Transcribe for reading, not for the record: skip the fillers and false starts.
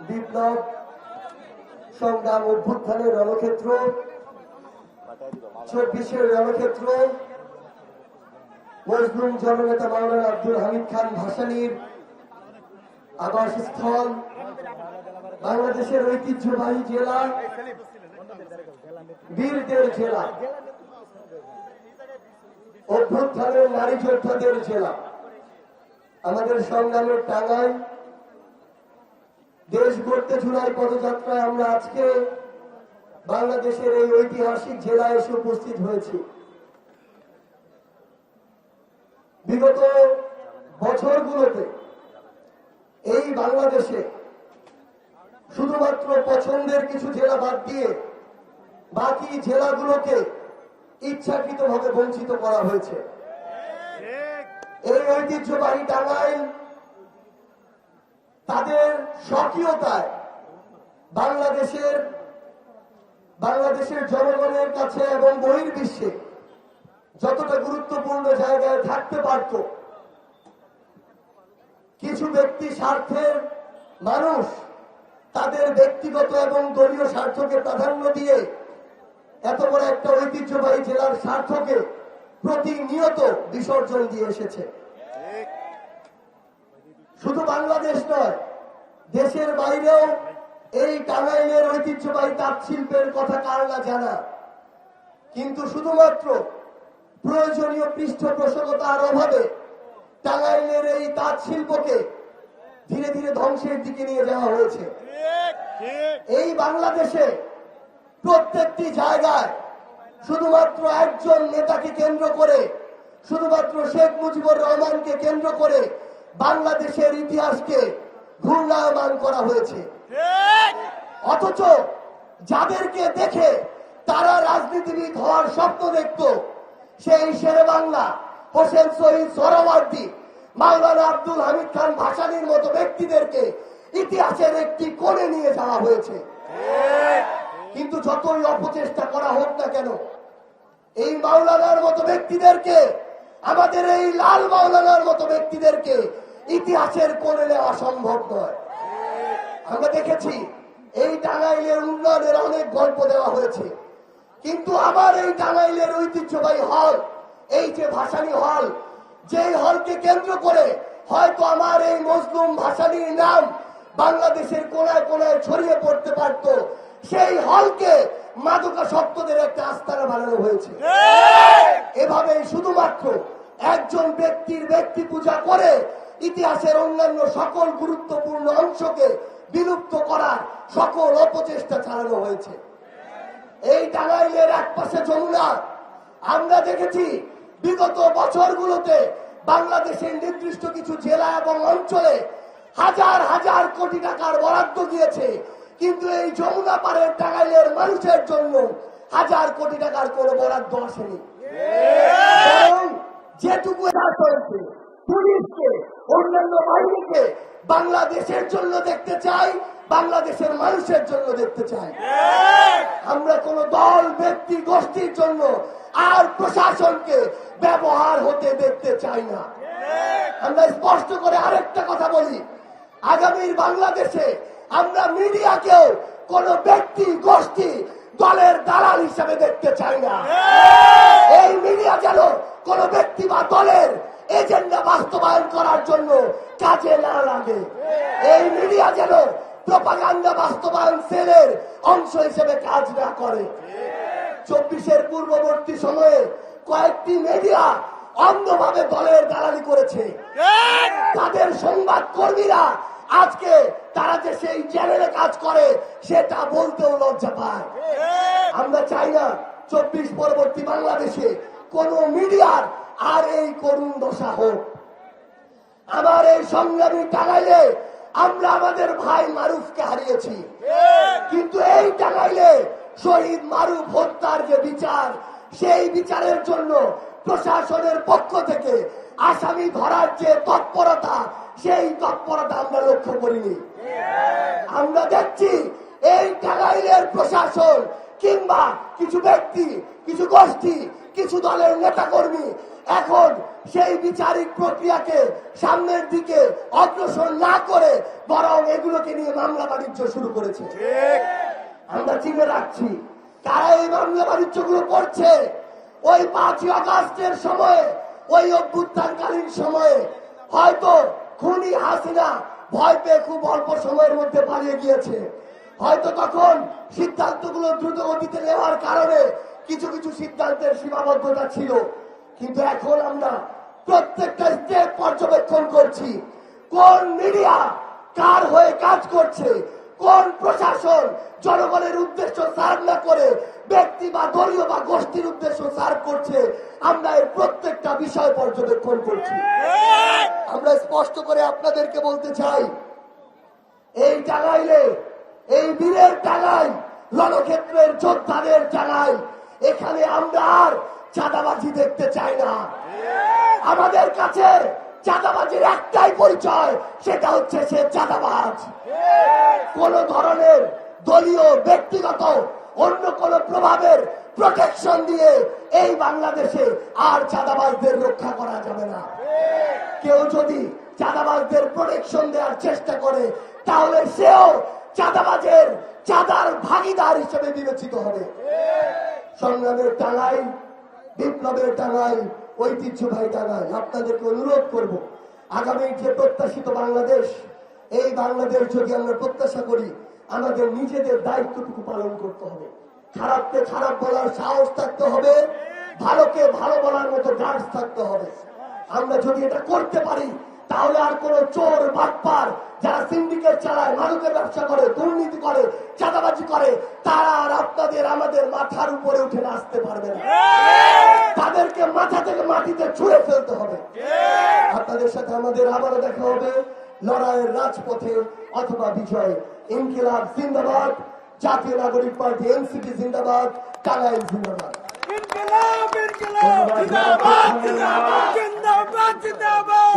বিপ্লব সংগ্রাম অভ্যুত্থানের রণক্ষেত্র, 24-এর রণক্ষেত্র, মজলুম জননেতা মাওলানা আব্দুল হামিদ খান ভাসানীর আবাসস্থল, বাংলাদেশের ঐতিহ্যবাহী জেলা, বীরদের জেলা, অভ্যুত্থানের নারী যোদ্ধাদের জেলা, আমাদের সংগ্রামের টাঙ্গাইল। দেশ গড়তে জুলাই পদযাত্রায় আমরা আজকে বাংলাদেশের এই ঐতিহাসিক জেলায় এসে উপস্থিত হয়েছি। বিগত বছরগুলোতে এই বাংলাদেশে শুধুমাত্র পছন্দের কিছু জেলা বাদ দিয়ে বাকি জেলাগুলোকে ইচ্ছাকৃতভাবে বঞ্চিত করা হয়েছে। এই ঐতিহ্যবাহী টাঙ্গাইল তাদের স্বকীয়তায় বাংলাদেশের জনগণের কাছে এবং বহির্বিশ্বে যতটা গুরুত্বপূর্ণ জায়গায় থাকতে পারত, কিছু ব্যক্তি স্বার্থের মানুষ তাদের ব্যক্তিগত এবং দলীয় স্বার্থকে প্রাধান্য দিয়ে এত বড় একটা ঐতিহ্যবাহী জেলার স্বার্থকে প্রতিনিয়ত বিসর্জন দিয়ে এসেছে। শুধু বাংলাদেশ নয়, দেশের বাইরেও এই টাঙ্গাইলের ঐতিহ্যবাহী তাঁত শিল্পের কথা কার না জানা, কিন্তু শুধুমাত্র প্রয়োজনীয় পৃষ্ঠপোষকতার অভাবে টাঙ্গাইলের এই তাঁত শিল্পকে ধীরে ধীরে ধ্বংসের দিকে নিয়ে যাওয়া হয়েছে। এই বাংলাদেশে প্রত্যেকটি জায়গায় শুধুমাত্র একজন নেতাকে কেন্দ্র করে, শুধুমাত্র শেখ মুজিবুর রহমানকে কেন্দ্র করে বাংলাদেশের ইতিহাসকে ঘূর্ণায়মান করা হয়েছে। অথচ যাদেরকে দেখে তারা রাজনীতিবিদ হওয়ার স্বপ্ন দেখত, সেই শেরে বাংলা, হোসেন শহীদ সোহরাওয়ার্দী, মাওলানা আব্দুল হামিদ খান ভাসানীর মতো ব্যক্তিদেরকে ইতিহাসের একটি কোণে নিয়ে যাওয়া হয়েছে। কিন্তু যতই অপচেষ্টা করা হোক না কেন, এই মাওলানার মতো ব্যক্তিদেরকে, আমাদের এই লাল মাওলানার মতো ব্যক্তিদেরকে ইতিহাসের কোণে নেওয়া সম্ভব নয়। আমরা দেখেছি এই টাঙ্গাইলের উন্নয়নের অনেক গল্প দেওয়া হয়েছে, কিন্তু আমার এই টাঙ্গাইলের ঐতিহ্যবাহী হল, এই যে ভাসানী হল, যেই হলকে কেন্দ্র করে হয়তো আমার এই মজলুম ভাসানীর নাম বাংলাদেশের কোনায় কোনায় ছড়িয়ে পড়তে পারত, সেই হলকে মাদকাসক্তদের একটা আস্তানা বানানো হয়েছে। এভাবে শুধুমাত্র একজন ব্যক্তির ব্যক্তি পূজা করে ইতিহাসের অন্যান্য সকল গুরুত্বপূর্ণ অংশকে বিলুপ্ত করার সকল অপচেষ্টা চালানো হয়েছে। এই টাঙ্গাইলের এক পাশে যমুনা, আমরা দেখেছি বিগত বছরগুলোতে বাংলাদেশের নির্দিষ্ট কিছু জেলা এবং অঞ্চলে হাজার হাজার কোটি টাকার বরাদ্দ দিয়েছে, কিন্তু এই যমুনা পাড়ের টাঙ্গাইলের মানুষের জন্য হাজার কোটি টাকার কোনো বরাদ্দ আসেনি। যেটুকু হয়েছে, পুলিশকে, অন্যান্য বাহিনীকে বাংলাদেশের জন্য দেখতে চাই, বাংলাদেশের মানুষের জন্য দেখতে চাই। আমরা কোন দল, ব্যক্তি, গোষ্ঠীর জন্য আর প্রশাসনকে ব্যবহার হতে দেখতে চাই না। আমরা স্পষ্ট করে আরেকটা কথা বলি, আগামীর বাংলাদেশে আমরা মিডিয়াকেও কোন ব্যক্তি, গোষ্ঠী, দলের দালাল হিসেবে দেখতে চাই না। এই মিডিয়া যেন কোন ব্যক্তি বা দলের এজেন্ডা বাস্তবায়ন করার জন্য কাজে না লাগে। এই মিডিয়া যেন প্রপাগান্ডা বাস্তবায়ন সেলের অংশ হিসেবে কাজ না করে। 24-এর পূর্ববর্তী সময়ে কয়েকটি মিডিয়া অন্ধভাবে দলের দালালি করেছে। তাদের সংবাদ কর্মীরা আজকে তারা যে সেই চ্যানেলে কাজ করে সেটা বলতেও লজ্জা পায়। আমরা চাই না 24 পরবর্তী বাংলাদেশে কোন মিডিয়ার আর এই করুণ দশা হোক। আমার এই সংগ্রামী টাঙ্গাইলে আমরা আমাদের ভাই মারুফকে হারিয়েছি, কিন্তু এই টাঙ্গাইলে শহীদ মারুফ হত্যার যে বিচার, সেই বিচারের জন্য প্রশাসনের পক্ষ থেকে আসামি ধরার যে তৎপরতা, সেই তৎপরতা আমরা লক্ষ্য করিনি। আমরা দেখছি এই টাঙ্গাইলের প্রশাসন কিংবা কিছু ব্যক্তি, কিছু গোষ্ঠী, কিছু দলের নেতাকর্মী এখন সেই বিচারিক প্রক্রিয়াকে সামনের দিকে অগ্রসর না করে বরং এগুলোকে নিয়ে মামলা বাণিজ্য শুরু করেছে। আমরা চিনে রাখছি কারা এই মামলা বাণিজ্য গুলো করছে। ওই 5ই আগস্টের সময়ে, ওই অভ্যুত্থানকালীন সময়ে হয়তো খুনি হাসিনা ভয় পেয়ে খুব অল্প সময়ের মধ্যে পালিয়ে গিয়েছে। হয়তো তখন সিদ্ধান্তগুলো দ্রুত গতিতে নেওয়ার কারণে কিছু কিছু সিদ্ধান্তের সীমাবদ্ধতা ছিল, কিন্তু এখন আমরা প্রত্যেকটা স্টেপ পর্যবেক্ষণ করছি। কোন মিডিয়া কার হয়ে কাজ করছে, কোন প্রশাসন জনগণের উদ্দেশ্য সার্ভ না করে ব্যক্তি বা দলীয় বা গোষ্ঠীর উদ্দেশ্য সার্ভ করছে, আমরা এর প্রত্যেকটা বিষয় পর্যবেক্ষণ করছি। আমরা স্পষ্ট করে আপনাদেরকে বলতে চাই, এই টাঙ্গাইলে, এই বীরের টাঙ্গাইল, রণক্ষেত্রের যোদ্ধাদের টাঙ্গাইল, এখানে আমরা আর চাঁদাবাজি দেখতে চাই না। আমাদের কাছে চাঁদাবাজির একটাই পরিচয়, সেটা হচ্ছে সে চাঁদাবাজ। কোন ধরনের দলীয়, ব্যক্তিগত, অন্য কোন প্রভাবের প্রোটেকশন দিয়ে এই বাংলাদেশে আর চাঁদাবাজদের রক্ষা করা যাবে না। কেউ যদি চাঁদাবাজদের প্রোটেকশন দেওয়ার চেষ্টা করে তাহলে সেও চাঁদাবাজের, চাঁদার ভাগিদার হিসেবে বিবেচিত হবে। সংগ্রামের টাঙ্গাইল, বিপ্লবের টাঙ্গাইল, ঐতিহ্যবাহী টাঙ্গাইল, আপনাদেরকে অনুরোধ করব, আগামী যে প্রত্যাশিত বাংলাদেশ, এই বাংলাদেশ যদি আমরা প্রত্যাশা করি, আমাদের নিজেদের দায়িত্বটুকু পালন করতে হবে। খারাপকে খারাপ বলার সাহস থাকতে হবে, ভালোকে ভালো বলার মতো গার্ডস থাকতে হবে। আমরা যদি এটা করতে পারি তাহলে আর কোন চোর, বাটপার, যারা সিন্ডিকেট চালায়, মাদকের ব্যবসা করে, দুর্নীতি করে, চাঁদাবাজি করে, তারা আর আপনাদের আমাদের মাথার উপরে উঠে আসতে পারবে না। তাদেরকে মাথা থেকে মাটিতে ছুঁড়ে ফেলতে হবে। আপনাদের সাথে আমাদের আবারও দেখা হবে লড়াইয়ের রাজপথে অথবা বিজয়ে। ইনকিলাব জিন্দাবাদ, জাতীয় নাগরিক পার্টি এনসিপি জিন্দাবাদ, টাঙ্গাইল জিন্দাবাদ। ইনকিলাব, ইনকিলাব, জিন্দাবাদ, জিন্দাবাদ, জিন্দাবাদ, জিন্দাবাদ।